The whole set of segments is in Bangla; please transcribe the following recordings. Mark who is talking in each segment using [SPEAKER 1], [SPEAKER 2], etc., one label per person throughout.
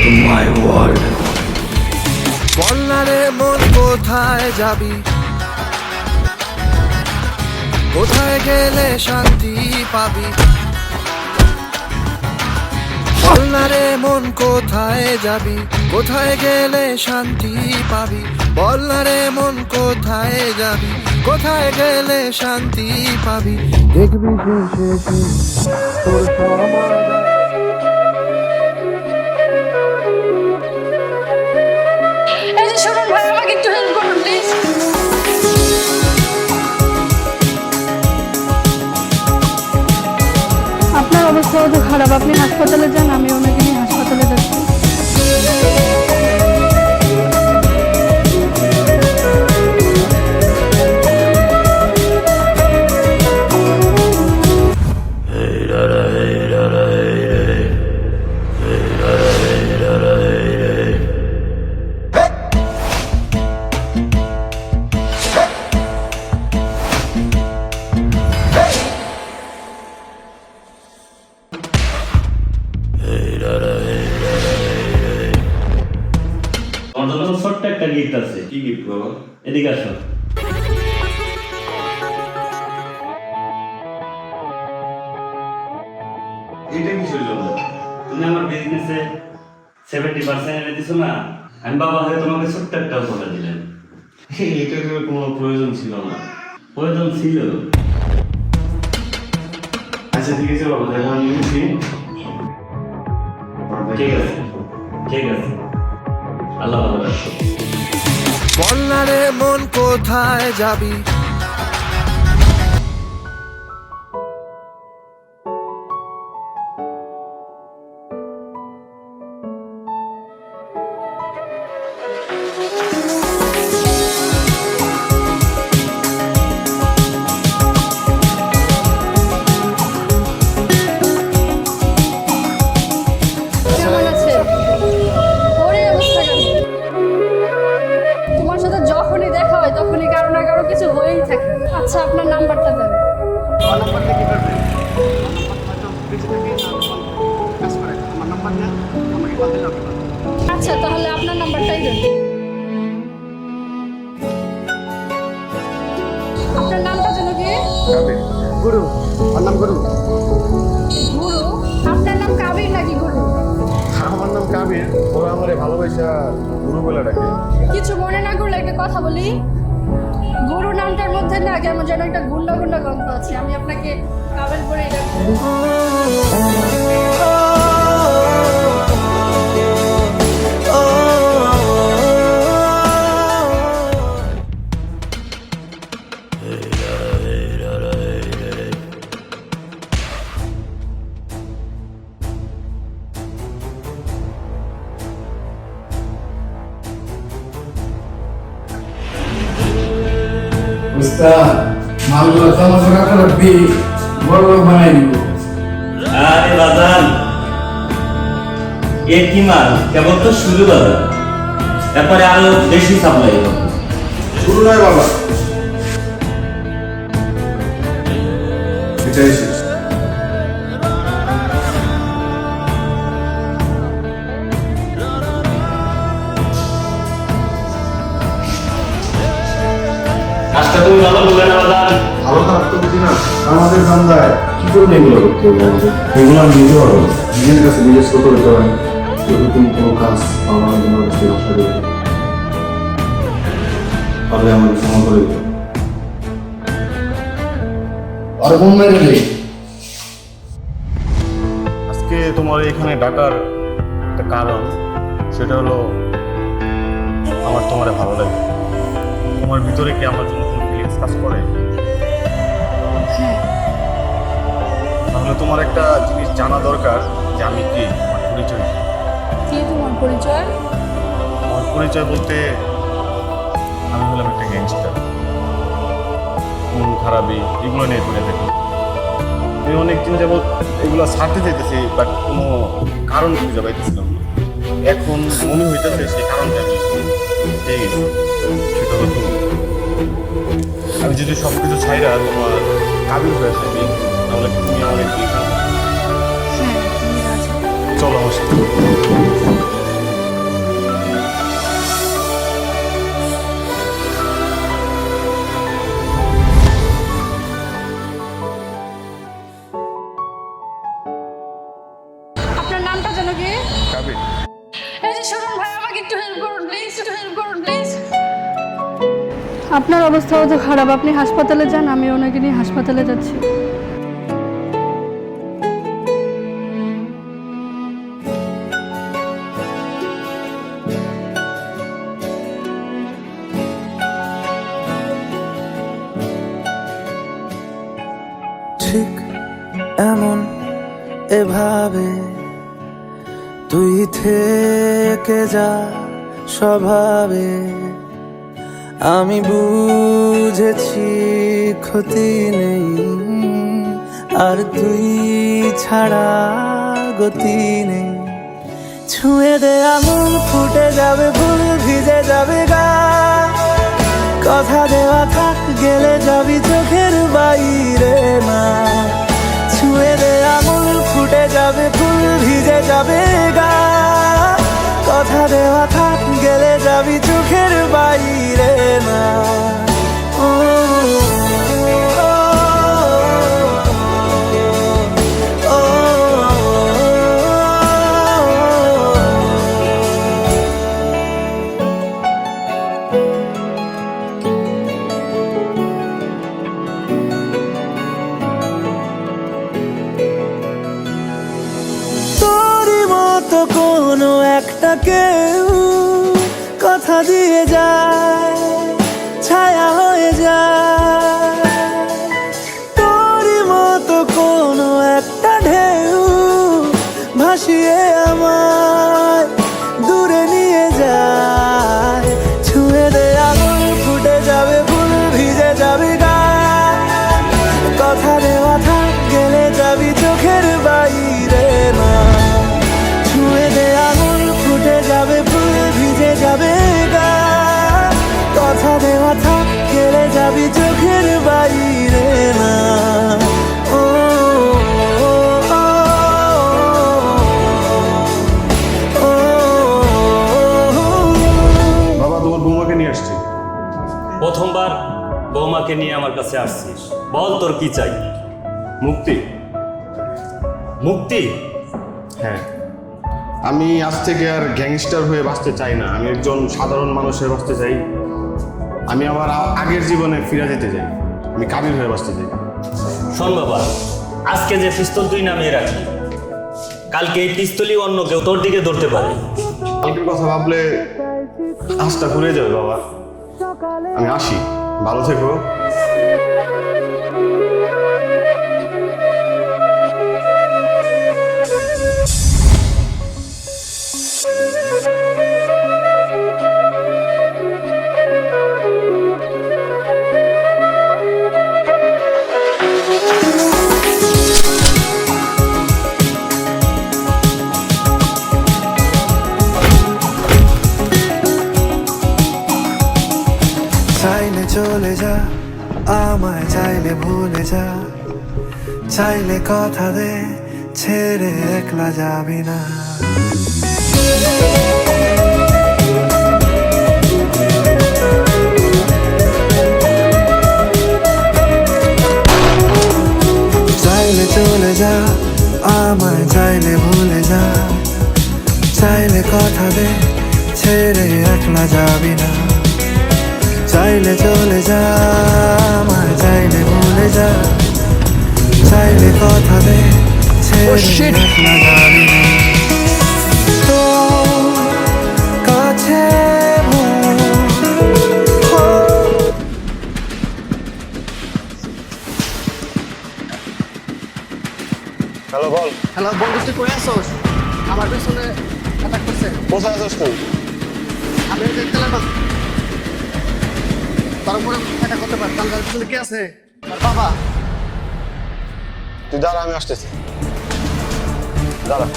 [SPEAKER 1] to my world.
[SPEAKER 2] বলনারে মন কোথায় যাবি, কোথায় গেলে শান্তি পাবি। বলনারে মন কোথায় যাবি, কোথায় গেলে শান্তি পাবি। বলনারে মন কোথায় যাবি, কোথায় গেলে শান্তি পাবি। দেখবি শেষে তোর সময়
[SPEAKER 3] এই যে শুনুন ভাই, আমাকে একটু হেল্প করুন প্লিজ। আপনার অবস্থা তো খারাপ, আপনি হাসপাতালে যান, আমি ওনাকে নিয়ে হাসপাতালে যাচ্ছি।
[SPEAKER 4] আমার জন্য ছোট্ট একটা গিফট আছে।
[SPEAKER 5] কি গিফট বাবা?
[SPEAKER 4] এদিকে আসো।
[SPEAKER 5] এটা কিসের জন্য?
[SPEAKER 4] তুমি আমার বিজনেসে 70% এনে দিছো না, আমি বাবা হয়ে তোমাকে ছোট্ট একটা উপহার দিলেন।
[SPEAKER 5] এটার কোনো প্রয়োজন ছিল না।
[SPEAKER 4] প্রয়োজন ছিল।
[SPEAKER 5] আচ্ছা ঠিক আছে বাবা, তাহলে আমি নিচ্ছি।
[SPEAKER 4] ঠিক আছে, ঠিক আছে, আল্লাহ ভালো রাখো।
[SPEAKER 2] বলনারে মন কোথায় যাবি,
[SPEAKER 3] কেমন আছে? ওরে অবস্থা কেমন? তোমার সাথে যখনই দেখা হয় তখনই কারো না কারো কিছু হয়েই থাকে। আচ্ছা, আপনার নাম্বারটা দেন। আচ্ছা, তাহলে আপনার নাম্বারটাই দেন। আপনার নামটা যেন কি?
[SPEAKER 6] গুরু। আমার নাম গুরু।
[SPEAKER 3] গুরু? আপনার নাম কাবির নাকি গুরু?
[SPEAKER 6] আমার নাম কাবির। ওরা আমারে ভালোবাসা গুরু বলে ডাকে।
[SPEAKER 3] কিছু মনে না করলে একটা কথা বলি। গুরু নামটার মধ্যে না কেমন যেন একটা গুন্ডা গুন্ডা গন্ধ আছে। আমি আপনাকে কাবির বলেই ডাকবো।
[SPEAKER 1] উস্তাদ, মালগুলো চমৎকার করে রাখবি, বড় বড় বানাই দিব।
[SPEAKER 4] আরে বাজান, এ কি মাল? কেবল তো শুরু বাজান, তারপরে আরো বেশি সাপ্লাই হবে।
[SPEAKER 6] শুরু নয় বাবা, এটাই শেষ।
[SPEAKER 4] কাজটা তুমি ভালো বললে না বাজান।
[SPEAKER 6] ভালো খারাপ তো বুঝি না।
[SPEAKER 1] আমাদের ধান্দায় কি করবে এগুলো করতে হবে আমাদের? এগুলো আমি নিজে পারবো না। নিজের কাছে নিজের ছোট হতে হয়। এরকম কোনো কাজ আমার জন্য কাছে আশা করি না। পারলে আমাকে ক্ষমা করে দিতে। আর কোন মেরে নেই।
[SPEAKER 6] আজকে তোমার এখানে ডাকার একটা কারণ, সেটা হলো আমার তোমারে ভালো লাগে। তোমার ভিতরে কি আমার জন্য কোনো ফিলিংস কাজ করে?
[SPEAKER 3] হ্যাঁ।
[SPEAKER 6] তাহলে তোমার একটা জিনিস জানা দরকার যে আমি কি, আমার পরিচয় কি।
[SPEAKER 3] কি তোমার পরিচয়?
[SPEAKER 6] আমার পরিচয় বলতে আমি হলাম একটা গ্যাংস্টার। খুন খারাপি এগুলো নিয়ে করে থাকি। আমি অনেকদিন যাবৎ এগুলো ছাড়তে চাইতেছি, বাট কোনো কারণ খুঁজে পাইতেছিলাম না। এখন মনে হইতেছে সেই কারণটা আমি পেয়ে গেছি। সেটা হলো তুমি। আমি যদি সব কিছু ছাইরা তোমার কাবিল হয়ে থাকি, তাহলে তুমি আমাকে কি করবে?
[SPEAKER 3] হ্যাঁ, তুমি রাজি।
[SPEAKER 6] চলো আমার সাথে।
[SPEAKER 3] যেন কি?
[SPEAKER 6] কাবির,
[SPEAKER 3] এই যে শুনুন ভাই, আমাকে একটু হেল্প করুন প্লিজ, একটু হেল্প করুন প্লিজ। আপনার অবস্থাও তো খারাপ, আপনি হাসপাতালে যান, আমি ওনাকে নিয়ে হাসপাতালে যাচ্ছি।
[SPEAKER 2] ঠিক এমন এভাবে তুই থেকে যা স্বভাবে, আমি বুঝেছি ক্ষতি নেই, আর তুই ছাড়া গতি নেই। ছুঁয়ে দে আমুল, ফুটে যাবে ফুল, ভিজে যাবে গা, কথা দেওয়া থাক, গেলে যাবি চোখের বাইরে না। ছুঁয়ে দে আমুল, ফুটে যাবে ফুল, ভিজে যাবে গা, কথা দেওয়া থাক, গেলে যাবি চোখের বাইরে না। ও, ও, ও, ও, তোরই মতো কোনো একটা কেউ কথা দিয়ে যায়, ছায়া হয়ে যায়। তোরই মতো কোনো একটা ঢেউ ভাসিয়ে আমায় দূরে নিয়ে যায়। ছুঁয়ে দে আঙুল, ফুটে যাবে ফুল, ভিজে যাবে গা, কথা দেওয়া থাক, গেলে যাবি চোখের বাইরে না। ছুঁয়ে দে আঙুল, ফুটে যাবে ফুল, ভিজে যাবে গা, কথা দেওয়া থাক, গেলে যাবি চোখের বাইরে না। ও, ও, ও, ও, ও,
[SPEAKER 6] বাবা তোমার বৌমাকে নিয়ে আসছি।
[SPEAKER 4] প্রথমবার বৌমাকে নিয়ে আমার কাছে আসছিস, বল তোর কি চাই?
[SPEAKER 6] মুক্তি।
[SPEAKER 4] মুক্তি?
[SPEAKER 6] হ্যাঁ, আমি আজ থেকে আর গ্যাংস্টার হয়ে বাঁচতে চাই না, আমি একজন সাধারণ মানুষ হয়ে বাঁচতে চাই। আমি আমার আগের জীবনে ফিরে যেতে চাই, আমি কাবির হয়ে বাঁচতে চাই।
[SPEAKER 4] শোন বাবা, আজকে যে পিস্তল তুই নামিয়ে রাখি, কালকে এই পিস্তলই অন্য কেউ তোর দিকে ধরতে পারে।
[SPEAKER 6] কালকের কথা ভাবলে আজটা ঘুরে যাবে বাবা। আমি আসি, ভালো থেকো।
[SPEAKER 2] চাইলে চলে যা, আমায় চাইলে ভুলে যা, চাইলে কথা দে, ছেড়ে একলা যাবি না। চাইলে চলে যা, আমায় চাইলে ভুলে যা, চাইলে কথা দে, ছেড়ে একলা যাবি না। চাইলে চলে যা, আমায় চাইলে ভুলে যা, চাইলে কথা দে, ছেড়ে একলা যাবি না। তোর কাছে
[SPEAKER 6] হ্যালো, বল।
[SPEAKER 7] হ্যালো বন্ধু, তুই কই আসোস? আমার পেছনে অ্যাটাক করছে।
[SPEAKER 6] কোথায় আছিস তুই?
[SPEAKER 7] আমি দেখতে লাগলাম তার উপরে অ্যাটাক করতে পারে। তার পেছনে কে আছে? তার বাবা।
[SPEAKER 6] তুই দাঁড়া, আমি আসতেছি, দাঁড়া।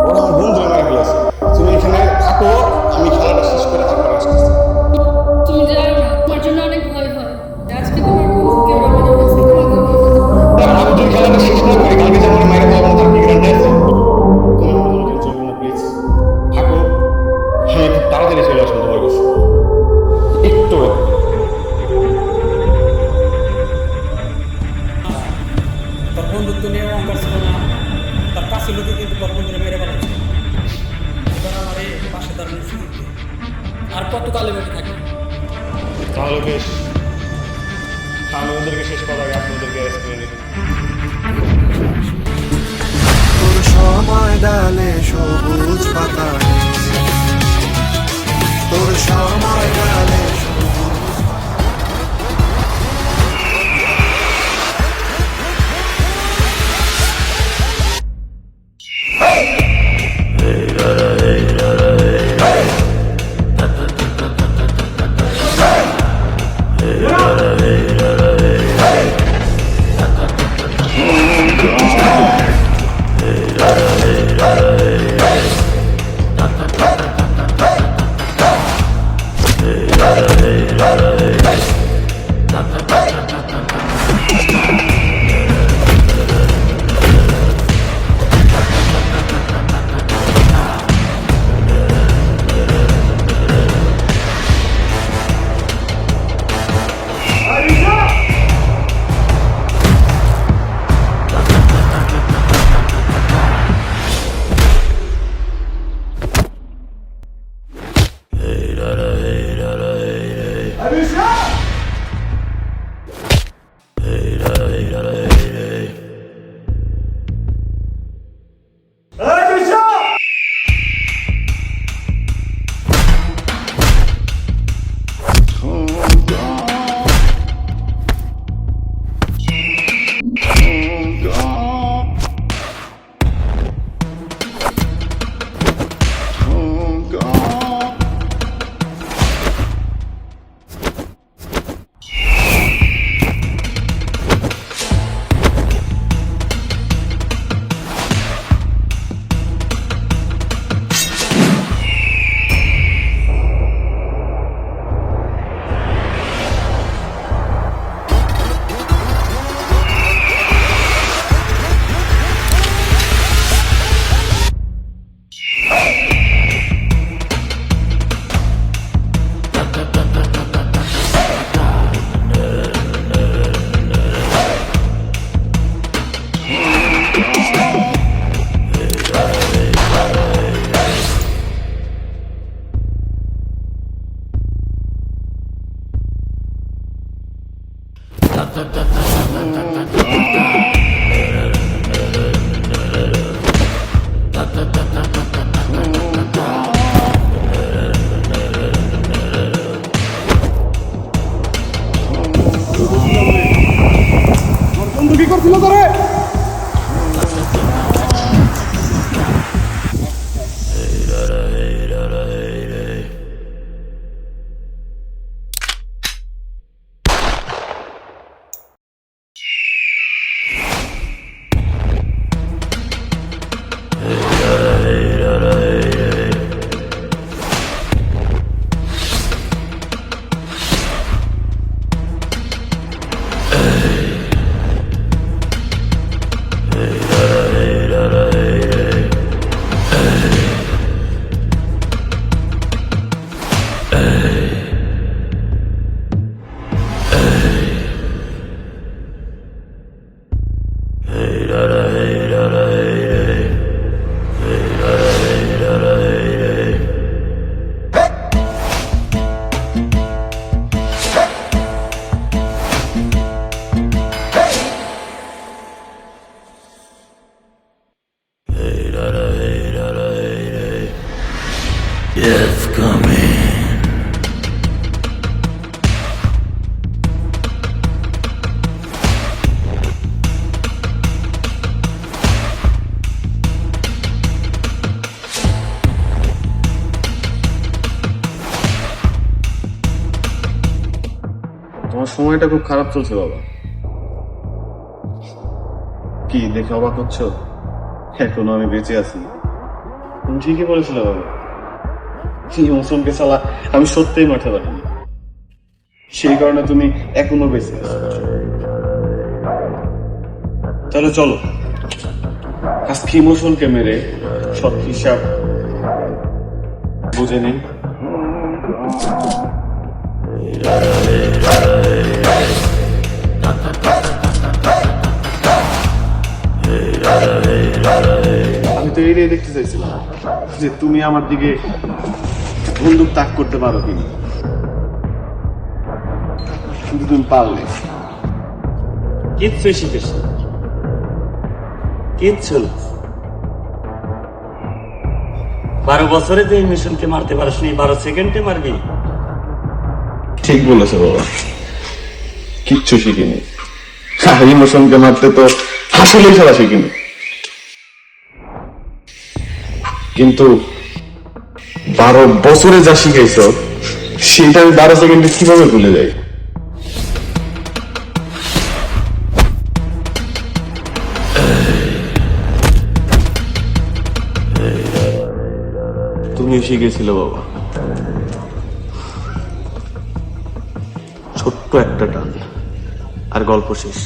[SPEAKER 6] ওরা আমার বন্ধুরা মেরে ফেলেছে। তুমি এখানে থাকো, আমি খেলাটা শেষ করে তারপর আসতেছি। তাহলে বেশ, আমি ওদেরকে শেষ করার আগে আপনি ওদেরকে অ্যারেস্ট করে নিন।
[SPEAKER 2] তোর সময় ডালে সবুজ পাতা নেই, তোর সময় ডালে
[SPEAKER 8] Death coming.
[SPEAKER 6] তোমার সময়টা খুব খারাপ চলছে বাবা। কি দেখে অবাক হচ্ছ? এখনো আমি বেঁচে আছি। তুমি ঠিকই বলেছিলে বাবা, এই মৌসুমকে সালা আমি সত্যিই মাঠে পারিনি, সেই কারণে তুমি এখনো বেঁচে আছো। তাহলে চলো আজকে ইমোশনকে মেরে সব হিসাব বুঝে নিন। আমি তো এইটাই দেখতে চাইছিলাম যে তুমি আমার দিকে বন্দুক তাক করতে পারো কিনা। কিন্তু তুমি পারলে।
[SPEAKER 4] কিচ্ছু শিখিস না। কিচ্ছু না। 12 বছরে যে এই মিশনকে মারতে পারিস নি, 12 সেকেন্ডে মারবি।
[SPEAKER 6] ঠিক বলেছো বাবা, কিচ্ছু শিখিনি। আর ইমোশনকে মারতে তো আসলেই সারা শিখিনি। কিন্তু 12 বছরে যা শিখাইছ সেটা আমি 12 সেকেন্ডে কিভাবে ভুলে যাই? তুমিও শিখেছিল বাবা, ছোট্ট একটা টান আর গল্প শেষ।